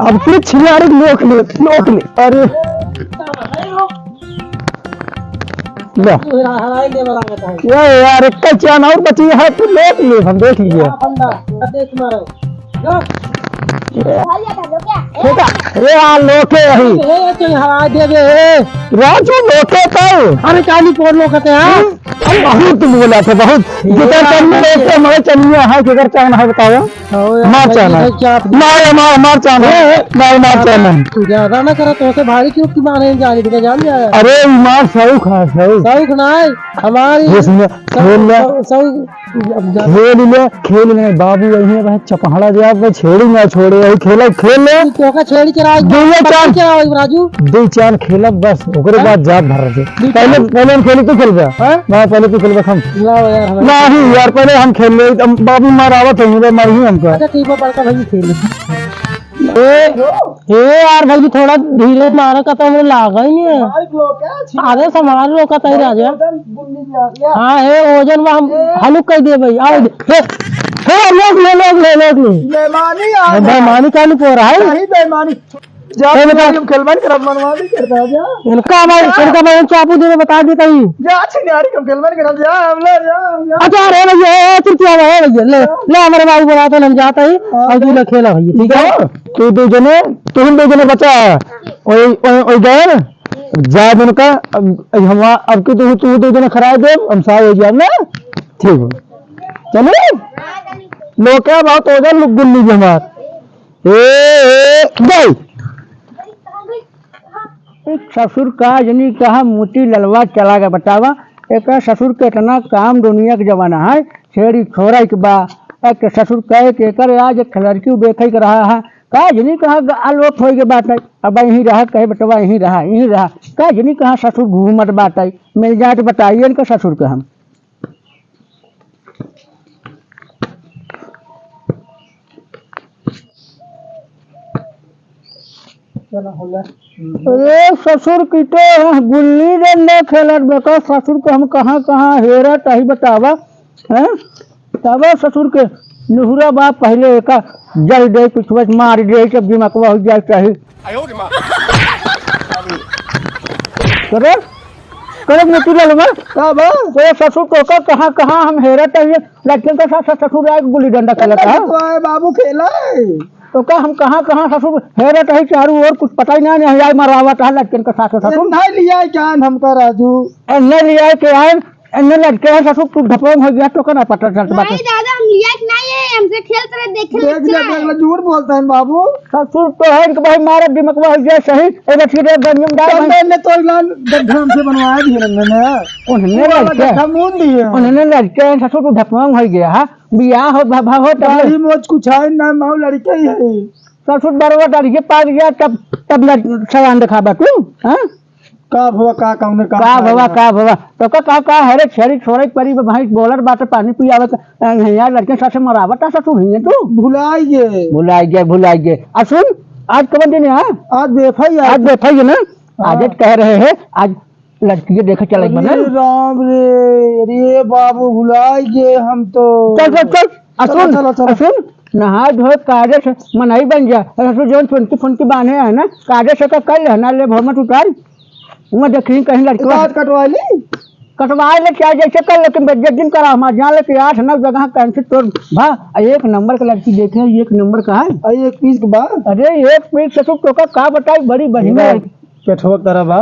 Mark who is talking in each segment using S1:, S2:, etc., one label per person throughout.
S1: अब फिर छिनारे लोक ले अरे ये यार एक चान और बची है तो लोक ले हम देख लीजिए ये लोके राजू लोके तो
S2: अरे चाली पोर लोकते हैं
S1: बहुत बोला था बहुत जिधर हमारे चलिए है किधर चाहना है बताओ मार चाहना मार चाहना मार चाहना
S2: ज्यादा ना करा तो भारी क्यों की मारे जाने के जान जाए
S1: अरे मार सही खा
S2: सही ना हमारी
S1: खेल ले बाबू यही भाई चपहाड़ा जो आप छेड़ी ना छोड़े यही खेल ले
S2: तो का छेड़ी चला राजू
S1: दो चार खेल बस ओकरे बाद जा भर दे पहले हम खेली तो खेलबे हां पहले तो खेलबे हम नहीं यार पहले हम खेल ले बाबू मारावत है मारी हमको
S2: अच्छा ठीक है बड़का भाई खेल ए यार भाई थोड़ा धीरे मारा का तो मुझे लागा ही नहीं है आधे संभाल लो का तैयार आ जा हाँ है वजन में हम हलुक कर दिए भाई आओ बेमानी का नहीं पो रहा है इनका मैं चापू दे बता देता ही अच्छा अरे भैया भैया ले हमारे बाबू बना तो हम जाता ही और तू खेला भैया ठीक है
S1: तुम दो जने बचा गए जा दिन का हम अब की तू दो जने खराब दे हम साथ हो जाए ना ठीक है चलो लोग क्या बहुत हो जाए गुल्ली जी हमार ससुर का जनी कहा मोती ललवा चला गया बतावा एक ससुर के इतना काम दुनिया के जमाना है छेड़ी छोड़ा के बा एक ससुर कहे के कर आज एक लड़की देखे के रहा है कहा जनी कहा आलोक हो गए बात है अब यहीं रहा कहे बटवा यहीं रहा कहा जनी कहा ससुर घूमत बात है मिल जाए तो बताइए इनका ससुर के हम अरे ससुर की तो गुल्ली डंडा खेलत बेका ससुर को हम कहाँ हेरा ताही बतावा हैं तब ससुर के निहुरा बाप पहले एक जल दे पिछुआ मार दे सब दिमागवा हो जाए चाहिए करे करे मोती ललवा कब तो ससुर को कहाँ हम हेरा ताही लड़के के साथ ससुर आए गुल्ली डंडा खेलता है
S2: बाबू खेला
S1: तो क्या हम कहाँ ससुर हेरे कहीं चारू और कुछ पता ही नहीं है मरावत है लड़के का साथ ससुर
S2: नहीं लिया क्या हमका राजू
S1: नहीं लिया के आए अन्य लड़के हैं ससुर तू ढपम हो गया तो क्या पता चलता बात
S3: नहीं दादा हम लिया नहीं है हमसे खेलते रहे देख
S2: झूठ बोलता है बाबू
S1: ससुर तो है कि भाई मारे दिमाग में हो गया सही ए बच्ची रे गंजम डाल
S2: मैंने तो लाल गड्ढा से बनवाया दिए
S1: उन्होंने लड़के ससुर तू ढपम हो गया है बियाह हो भाभा हो
S2: तब मोच कुछ है ना माँ लड़के ही है
S1: ससुर बरवा लड़के पास गया तब सयान दिखाबा तू हाँ
S2: का भवा
S1: का भवा तो का हरे छेड़ी छोड़े परी भाई बोलर बात पानी पियावत यार लड़के साथ मरावत ससुर ही तू भुलाई गए और सुन आज कब दिन है
S2: आज बेफाई
S1: है ना आज कह रहे हैं आज लड़की देखे चले बने
S2: राम रे बाबू भुलाई गए हम तो
S1: चल सुन नहा धो काजे से मनाई बन जा जो फुनकी बांधे है ना काजे से का कर लेना ले भर उतार मैं देखी कहीं लड़की कटवा ले क्या जैसे कर लेकिन दिन करा हमारे जहाँ लेके 8-9 जगह कैंसिल तो भा एक नंबर का लड़की देखे एक नंबर का है
S2: एक पीस के बाद
S1: अरे एक पीस ससुर तो का बताई बड़ी बढ़िया
S2: पेठो तरह बा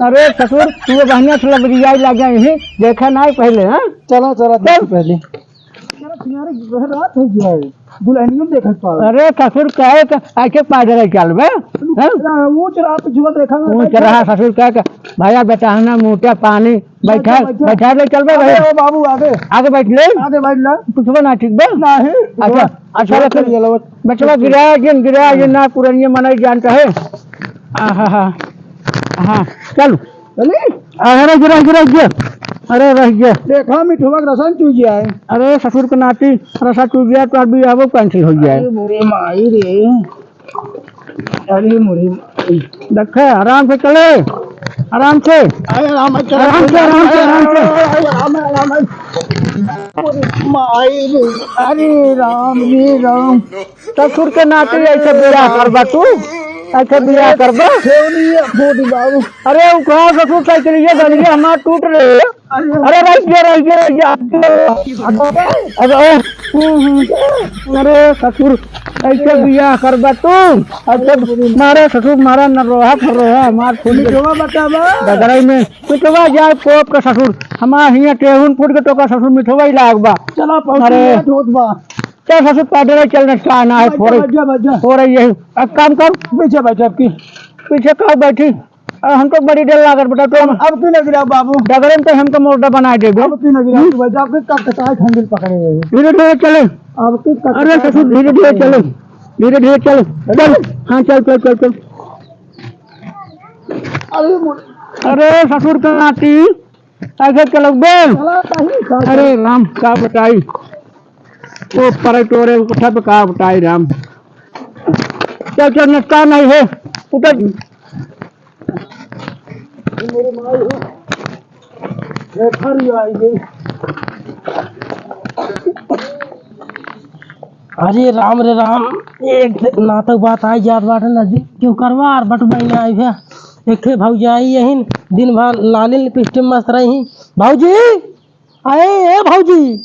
S1: अरे ससुर तू बढ़िया से लबरियाई लगा यही देखा ना पहले हाँ
S2: चला पहले रात हो गया है दुल्हनियों देखा पाओ
S1: अरे ससुर कहे ऐसे पैदल चल बे
S2: ऊंच रात जुआ देखा
S1: ऊंच रहा ससुर कहे भैया बेटा ना मोटा पानी बैठा ले चल बे
S2: भाई बाबू
S1: आगे बैठ ले कुछ ना ठीक बे
S2: नहीं
S1: अच्छा बचवा गिराया ना पुरानिया मनाई जानता है हाँ चल अरे गिरा अरे रह गया
S2: देखा मिठुआ रसन चूज गया है
S1: अरे ससुर के नाती रसा चूज गया तो अभी अब कैंसिल हो गया है
S2: मुरे माई रे अरे मुरे
S1: देखे आराम से चले आराम से अरे राम जी राम, ससुर के नाते ऐसे बिया करबा तू, ऐसे बिया करबा बाबू। अरे वो कहा ससुर साइकिल ये गलिए हमारा टूट रहे है। अरे रहिए अरे ससुर ऐसे बिया करबा तू, ऐसे मारे ससुर मारा न रोहा फरोहा हमार फूल डगरई में पिटवा जाए कोप का ससुर हमार हिया टेहुन फूट के तो का ससुर मिठवा ही लागबा। चला अरे चल ससुर पैदल चलने का ना है हो रही है। अब काम कर पीछे बैठे आपकी पीछे कहाँ बैठी हमको बड़ी डर लागत बेटा। तो अब क्यों नहीं गिरा बाबू डगरे में तो हमको मोटा बना देगा। अब क्यों नहीं गिरा भाई आपके कब हैंडल पकड़े धीरे धीरे चले। अब अरे ससुर धीरे धीरे चलो धीरे धीरे चलो चल। हाँ चल चल चल चल। अरे ससुर का नाती ऐसे चलो बेल। अरे राम का बताई वो पर टोरे उठा पे का बताई राम। चल चल नटका नहीं है उतर। मेरी माँ
S2: अरे राम रे राम, एक नाटक बात आई जात बाटे नजदीक क्यों करवा और बट महीने आई है। एक थे भौजी आई यही दिन भर लाली लिपस्टिक मस्त रही। भौजी आए ए भौजी,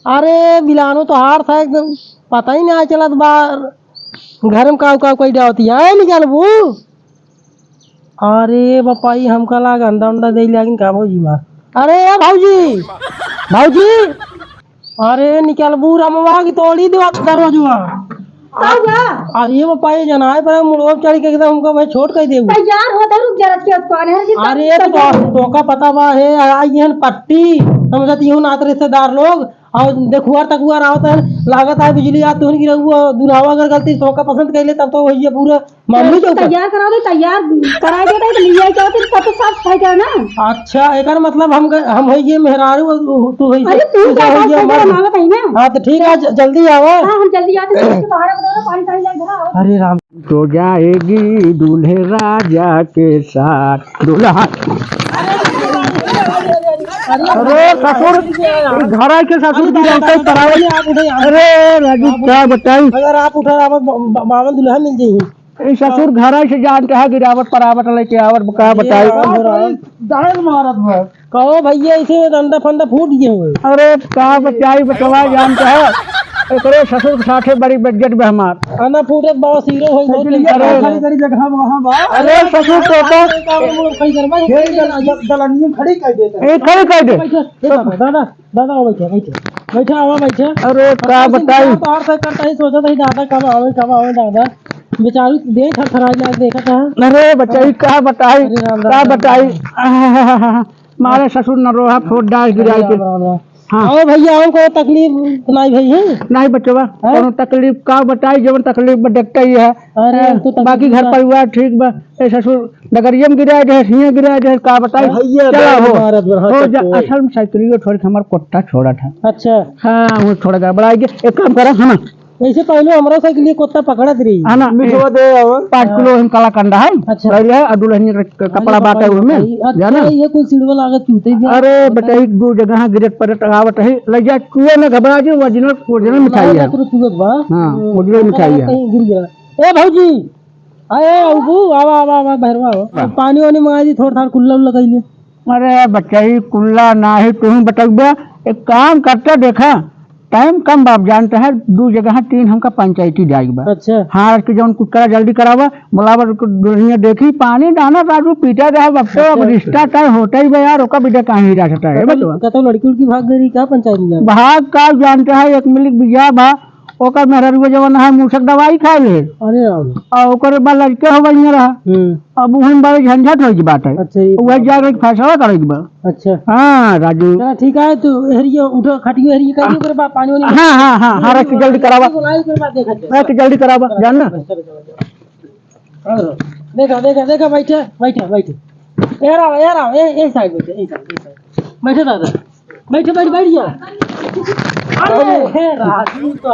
S2: अरे बिलानो तो हार था एकदम पता ही नहीं आ चला बाहर घर में काव काव कोई डावती है निकाल वो। अरे बपाई हमका लाग अंडा उंडा दे लेकिन का भौजी मार। अरे ए भौजी भौजी, अरे निकल बूरा मवा की तोड़ी दरवाजा। अरे वो पाए जनाए पर मुड़वा चढ़ के एकदम हमको भाई छोट कर देबू
S3: तैयार होता रुक जरा के कौन है जी।
S2: अरे तो का पता बा है आई हन पट्टी समझत यूं नात रिश्तेदार लोग और देखुआर तकुआर आवत है लागत है बिजली आती हुन गिरा हुआ दुल्हावा अगर गलती तो का पसंद कर ले तब तो वही पूरा मामूली जो
S3: तैयार करा दे तैयार करा दे तो लिया क्या तो पता साफ सफाई करना।
S2: अच्छा एकर मतलब हम है ये मेहरारू तू है।
S3: अरे तू क्या बात मांगत है ना।
S2: हां तो ठीक है जल्दी आओ।
S3: हां हम जल्दी आते हैं बाहर बताओ पानी पानी ले घर आओ।
S2: अरे राम
S1: तो जाएगी दूल्हे राजा के साथ दूल्हा। अरे ससुर घर के ससुर की अरे राजू क्या बताई।
S2: अगर आप उठा बावन दुल्हा मिल जाइए।
S1: ससुर घर से जानते है गिरावट परावट लेके आवत क्या बताई।
S2: कहो भैया इसे अंडा फंडा फूट गए हुए।
S1: अरे क्या बताई बचवा जानते है एकरे ससुर के साथे बड़ी बजट में हमार
S2: आना फूटे बाबा सीरो होई
S1: खड़ी जगह वहां बा। अरे ससुर तो दलनिया खड़ी कर देते खड़ी कर दे।
S2: दादा दादा बैठे बैठे बैठा आवा बैठे।
S1: अरे क्या बताई
S2: तार से करता ही सोचा था दादा कब आवे दादा बेचारी देख थराई लाग देखा था।
S1: अरे बचाई क्या बताई मारे ससुर न रोहा फोड़ डाल गिराई के। हाँ
S2: ओ भैया हमको तकलीफ नहीं भई है
S1: नहीं बचवा कोनो तकलीफ का बताई जब तकलीफ में देखता ही है।
S2: अरे तो
S1: बाकी घर परिवार ठीक बा। ससुर नगरिया में गिराए रहे हिया गिराए रहे का बताई चला हो जा। असल में साइकिल छोड़ के हमारा कोट्टा छोड़ा था।
S2: अच्छा
S1: हाँ वो छोड़ गड़बड़ा गया। एक काम करा है ना
S2: ऐसे पहले हमारा साइकिल ये कुत्ता पकड़ा रही
S1: है ना 5 किलो हम काला कंडा है।
S2: अच्छा
S1: पहले है दुल्हन कपड़ा बाटा हुए में जाना
S2: ये कोई सिलवा लागत चूते भी।
S1: अरे बताई दो जगह गिरत पर टगावत है लग जा कुएं में घबरा जो ओरिजिनल मिठाई है। हां ओरिजिनल मिठाई है।
S2: कहीं गिर गया। ए भौजी आए अबू आवा आवा आवा बहरवा पानी वानी मंगा दी थोड़ा कुल्ला लगाई ले।
S1: अरे बच्चाई कुल्ला ना ही तुम बतबा एक काम करता देखा टाइम कम बाप जानते हैं 2 जगह 3 हमका पंचायती जाएगा।
S2: अच्छा
S1: हाँ कि जब कुछ करा जल्दी करावा बुलावा दुनिया देखी पानी डाना राजू पीटा रहा बक्सो अब रिश्ता तय होता ही यार ओका बेटा कहाँ ही रह सकता है बतवा।
S2: तो लड़की की भाग गई क्या पंचायत में
S1: भाग का जानते है 1 मिनट बिया भा ओकर मेहररुआ जवन है मूसक दवाई खा ले।
S2: अरे
S1: और ओकर बाद लड़के हो बढ़िया रहा अब उहन बारे झंझट हो की बात है।
S2: अच्छा
S1: वह जाकर फैसला करेगी बा।
S2: अच्छा
S1: हाँ राजू
S2: ठीक है तो हरिया उठो खटियो हरिया करियो कर बा पानी वानी।
S1: हाँ हाँ हाँ हाँ रख जल्दी करावा रख जल्दी करावा जानना।
S2: देखा देखा देखा बैठे बैठे बैठे यार ए साइड बैठे बैठे दादा बैठे बैठ बैठ जा। अरे राजू तो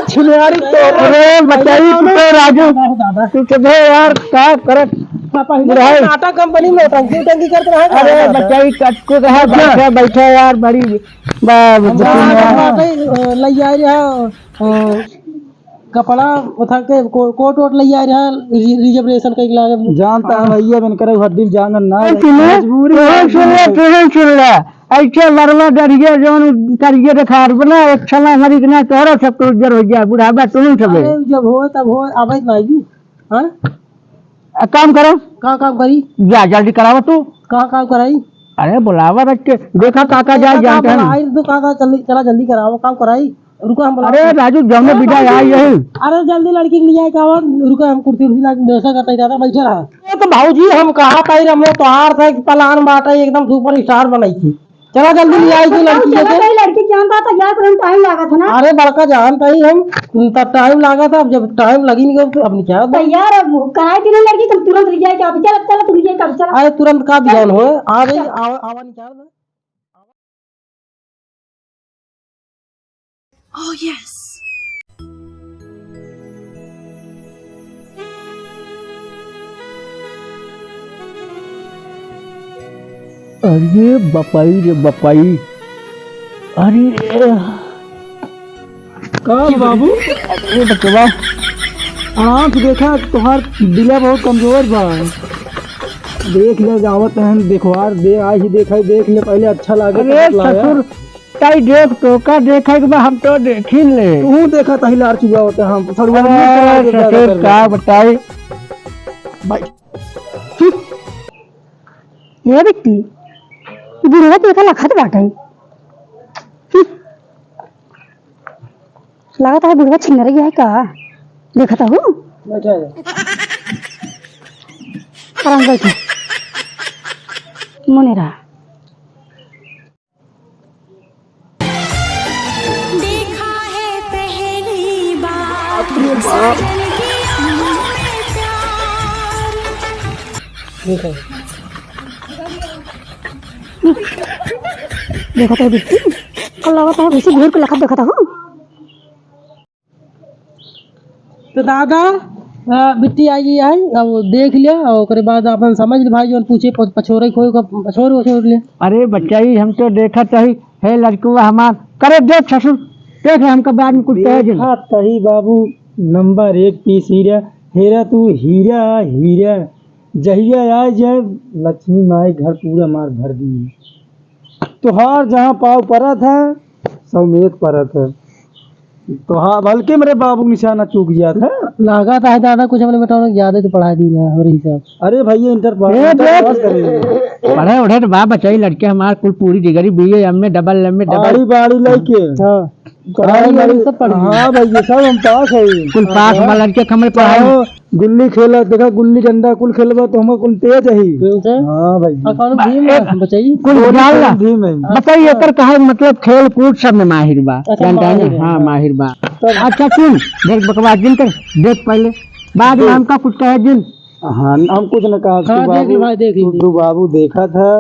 S1: छिनारी तो अरे बताइए तो राजू तू तो यार क्या करत बुढ़ाई।
S2: टाटा कंपनी में टंकी टंकी करते रहे।
S1: अरे बच्चाई कटको कहा बैठे बैठे यार बड़ी
S2: लई आ रहा कपड़ा उठा के कोट वोट लई आ रहा रिजर्वेशन के लागे
S1: जानता है भैया बन करे हड्डी जानन ना मजबूरी सुन ले ऐसे लड़वा डरिए जोन करिए देखार बना एक छला हमारी ना तोरा सब तो उज्जर हो गया बुढ़ावा तुम सब
S2: अरे जब हो तब हो आवे नहीं हां
S1: काम करो
S2: का काम करी
S1: जा जल्दी कराओ तू
S2: का काम कराई
S1: अरे बुलावा रख के देखा काका जाए जानते हैं
S2: आई तो काका चला जल्दी कराओ काम कराई रुको हम
S1: अरे राजू जमने बिना आई यही
S2: अरे जल्दी लड़की के लिए आए का रुको हम कुर्सी उर्सी लाके व्यवस्था करते रहता बैठे रहा ये तो भाऊजी हम कहा था हमने तोहार था कि प्लान बाटा एकदम सुपर स्टार बनाई थी चला जल्दी ले आई थी लड़की के
S3: लड़की जानता था क्या तुरंत टाइम लगा था ना।
S2: अरे बड़का जानता ही हम टाइम लगा था अब जब टाइम लगी नहीं तो अब क्या
S3: यार कराई थी ना लड़की तुम तुरंत ले जाए क्या चल चल तुम ये कर चल।
S2: अरे तुरंत का ध्यान हो आ गई आवा नहीं चाह
S4: Oh, yes.
S1: अरे बपाई रे बपाई अरे
S2: का बाबू
S1: अरे बचवा
S2: आँख देखा तुम्हार दिला बहुत कमजोर बा देख ले जावत है देखवार दे आज ही देखा देख ले पहले अच्छा लागे
S1: अरे ससुर ताई देख तो का देखा के हम तो देखी ले
S2: तू देखा तही लार चुका होता हम
S1: ससुर का बताई
S3: ये बेटी बुढ़वा देखा लखत बाटे लगा था बुढ़वा छिन रही है का देखा था हूँ आराम बैठो मुने रहा
S4: देखा है पहली बार साजन की आंखों में प्यार।
S3: देखा था बेटी कल लगा था वैसे भीड़ को लखत देखा था हूँ।
S2: तो दादा बिट्टी आई है अब देख लिया और ओकरे बाद अपन समझ ले भाई जो पूछे पछोरे कोई पछोर ले।
S1: अरे बच्चा ही हम तो देखा तही है लड़कुआ हमार करे देख ससुर देख हमका बाद में कुछ कहे
S2: देखा तही बाबू नंबर 1 पीस हीरा हेरा तू हीरा हीरा जहिया आए जाए लक्ष्मी माई घर पूरा मार भर दी तुहार जहाँ पाव परत है समेत परत है तो हाँ बल्कि मेरे बाबू निशाना चूक गया था लगा था दादा कुछ हमने बेटा ज्यादा तो पढ़ा दी ना हमारे हिसाब अरे भैया इंटर
S1: पढ़े उठे तो बा बचाई लड़के हमार कुल पूरी डिग्री बीए एमए डबल
S2: बाड़ी लेके हाँ भैया सब हम पास है
S1: कुल पास में लड़के हमारे पढ़ाई
S2: गुल्ली खेला देखा गुल्ली डंडा कुल खेलबा तो हम कुल तेज है हाँ भैया बचाइए
S1: कुल बताइए एकर कहा मतलब खेल कूद सब में माहिर बा जानता है ना हाँ माहिर बा अच्छा सुन देख बकवास दिन कर देख पहले बाद में हमका कुछ कहे दिन
S2: हाँ हम कुछ न कहा तू बाबू देखा था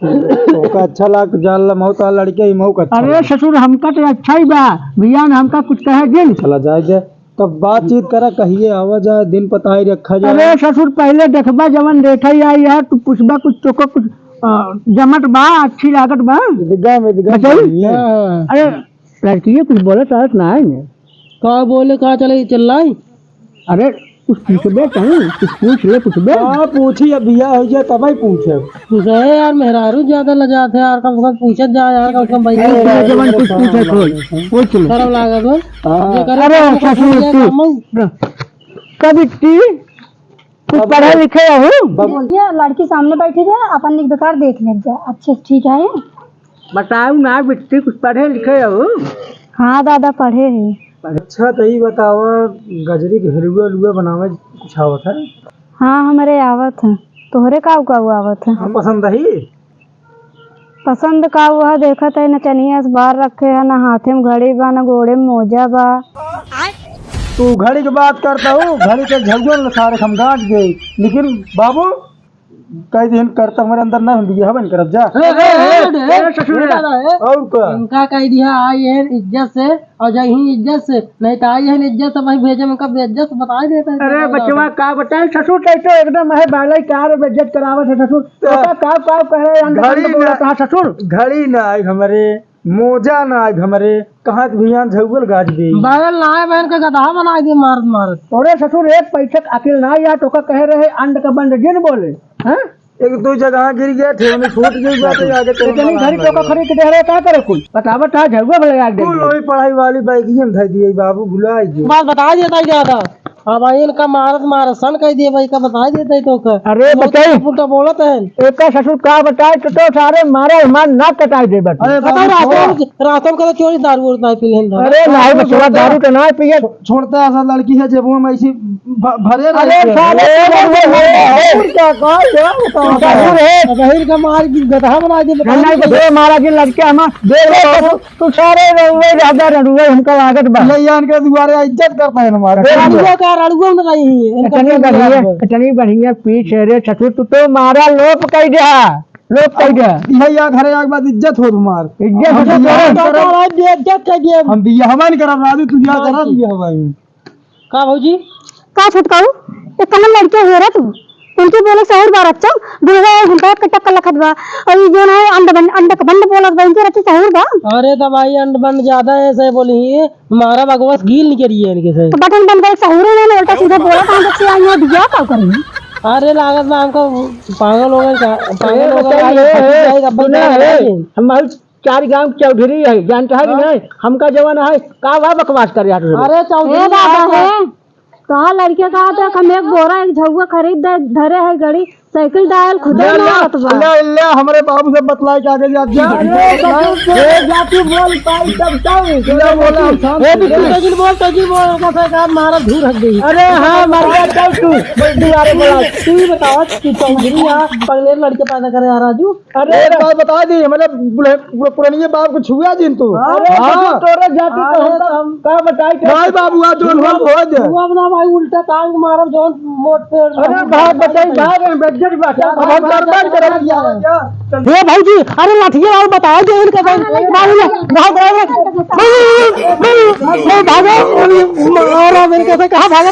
S2: तो अच्छा लाग जाल मौत लड़के ही मौका
S1: अरे ससुर हमका तो अच्छा ही बा भैया हमका कुछ कहे दिन
S2: चला जाए तब बातचीत करा कहिए आवा जाए दिन पता ही रखा जाए।
S1: अरे ससुर पहले देखबा जवन देखा ही आई है तू पूछबा कुछ चोको कुछ जमट बा अच्छी लागत बा अरे लड़की कुछ बोले तो ना है
S2: का बोले का चले चल रहा
S1: अरे कुछ पूछबे कहीं कुछ पूछ ले पूछबे
S2: पूछी अब बिया हो जाए तब ही पूछे यार मेहरारू ज्यादा लजाते हैं यार कम से कम पूछे जा यार कम से कम भैया
S1: जवन कुछ पूछे खोल पूछ ले
S2: शर्म लागत
S1: अरे ससुर तू कभी टी कुछ पढ़े लिखे हो
S3: बोलिए लड़की सामने बैठी है अपन लिख बेकार देख ले जा अच्छे ठीक है
S1: बताओ ना बिट्टी कुछ पढ़े लिखे हो
S3: हाँ दादा पढ़े हैं
S2: अच्छा तो ही बताओ गजरी के हलुआ बनावे कुछ आवत है
S3: हाँ हमारे आवत है तोहरे का आवत है
S2: हम पसंद ही
S3: पसंद का हुआ देखा था नचनिया बाहर रखे है ना हाथे में घड़ी बा ना गोड़े में मोजा बा
S2: तू घड़ी की बात करता हूँ घड़ी के झलझल सारे हम गांठ गए लेकिन बाबू
S1: कई दिन करता हमारे अंदर ना हम हवन करब जा और का
S2: इनका कह दिया आई है इज्जत से और जही इज्जत से, नहीं तो आई है इज्जत से भाई भेजे में कब इज्जत बता देता है।
S1: अरे बचवा का बताए ससुर तो एकदम है बालाई कार बेइज्जत करावत है ससुर का कह रहे ससुर घड़ी ना आए हमारे मोजा ना आए हमारे कहाँ भियान झगल गाज दे
S2: बैल लाए बहन का गधा बना दिए मार मार।
S1: तोरे ससुर एक पैसा अकेल ना या तो का कह रहे अंड का बंड जिन बोले हैं एक दो जगह गिर गया थे उन्हें छूट गई बात आगे इतनी घड़ी तो का खरीद दे रहे क्या करे कोई बतावत था झगवा भले दे कोई पढ़ाई वाली बाइकियन था दिए बाबू भुला
S2: बात बता देता है ज्यादा। अब भाई इनका मारत सन कह दिए भाई का बता देता है तो का।
S1: अरे बताई
S2: उल्टा बोलत है
S1: एक का ससुर का बताए तो सारे मारा मान ना कटाई दे बस। अरे
S2: रातों का चोरी दारू उड़ता है पी लेंगे।
S1: अरे नहीं बचवा दारू तो ना पिए छोड़ता ऐसा लड़की है जब वो ऐसी भरे अरे
S2: बहन का मार गधा बना दिए
S1: मारा की लड़के हम तू सारे हमका लागत के दुआरे इज्जत करता है हमारा इतनी बढ़िया पीछ रे ससुर तू तो मारा लोप कह दिया लोप कह दिया भैया घरे आके बाद इज्जत हो तुम्हार इज्जत कह दिया हम बिया हवा नहीं करब राजू तू जा करा बिया हवा
S2: का भौजी
S3: का छटकाऊ एक कमल लड़के हो रहा तू उनके बोले सहूर बार अच्छा दूसरा घंटा के टक्कर लखत बा और जो ना अंड का बंड बोलत बा इनके रहती सहूर बा।
S2: अरे तो भाई अंड बंड ज्यादा है ऐसे बोली हमारा बकवास गील नहीं करिए इनके से
S3: तो बटन बंद सहूर ने उल्टा सीधा बोला कहां से आई है दिया का करेंगे।
S2: अरे लागत में हमको पागल हो गए
S1: हम चार गांव चौधरी है जानता है कि नहीं हमका जवाना है का वा बकवास कर यार।
S2: अरे चौधरी
S3: बाबा है कहा लड़के कहा था हम एक बोरा एक झुआ खरीद दे धरे है गड़ी साइकिल डायल खुद
S1: हमारे बाबू से बतलाए के आगे जाती बोल पाई तब
S2: मारा धूर रख गई।
S1: अरे हाँ मर गया चल तू
S2: तू ही बताओ चौधरी पहले लड़के पैदा करे यार राजू।
S1: अरे बात बता दी मतलब पुरानी बाप को छुआ जिन तू तोरे जाती का बताई भाई बाबू आ जोन हो दे
S2: अपना भाई उल्टा टांग मारो जोन मोट पे।
S1: अरे भाई बताई भाई ये भाई अरे लाठिया और बताओ जो इनका भागो भागो भागो मेरे कैसे कहा भागा